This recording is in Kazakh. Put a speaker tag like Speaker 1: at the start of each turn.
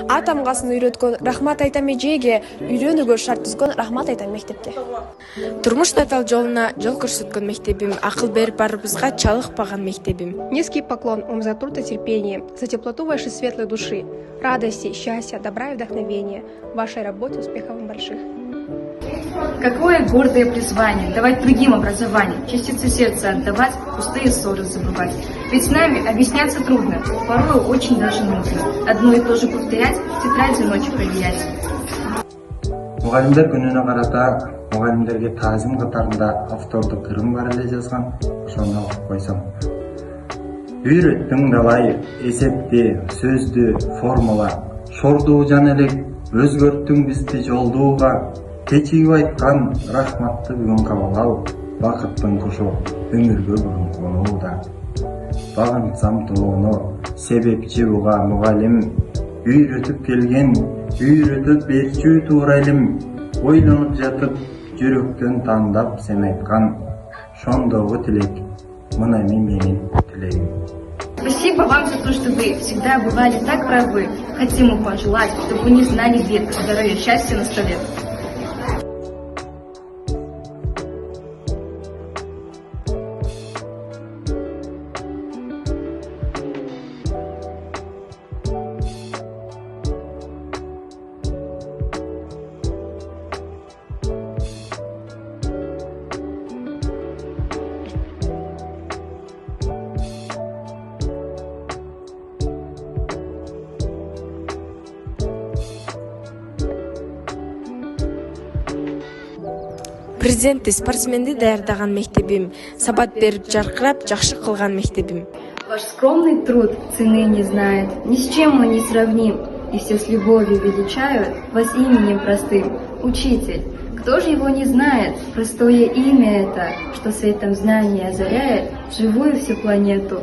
Speaker 1: Ат тамгасын үйрөткөн Рахмат айтам эжеге, үйрөнүүгө шарт түзгөн Рахмат айтам мектепке.
Speaker 2: Турмуш татал жолуна жол көрсөткөн мектебим, акыл берип барыбызга чалыкпаган мектебим.
Speaker 3: Низкий поклон вам за труд и терпение, за теплоту вашей светлой души, радости, счастья, добра и вдохновения. В вашей работе успехов вам больших.
Speaker 4: Какое гордое призвание давать другим образование, частицы сердца отдавать, пустые ссоры забывать. Ведь с нами объясняться трудно, порой очень даже нудно. Одно и то же повторять, в тетради ночью проверять.
Speaker 5: Мұғалімдер күнүнө карата мұғалімдерге таазим катарында автордук ырым бар эле жазган, ошону окуп койсом. Үйрөттүң далай эсепти, сөздү, формула, шордуу жан элек, өзгөрттүң бизди жолдууга. Кечигип айткан рахматты бүгүн кабыл ал, бакыттын кушу өмүргө бүгүн конууда. Багынсам тоону, себепчи буга мугалим, үйрөтүп келген, үйрөтүп берчү туура илим. Ойлонуп жатып, жүрөктөн тандап сен айткан, шондогу тилек, мына менин тилегим.
Speaker 4: Спасибо вам за то, что вы всегда бывали так правы. Хотим вам пожелать, чтобы вы не знали бед, здоровья, счастья на столе.
Speaker 2: Президентти, спортсменди даярдаган мектебим, сабат берип жаркырап жакшы кылган мектебим.
Speaker 4: Ваш скромный труд цены не знает, ни с чем он не сравним, и все с любовью величают вас именем простым. Учитель, кто же его не знает, простое имя это, что светом знания озаряет живую всю планету.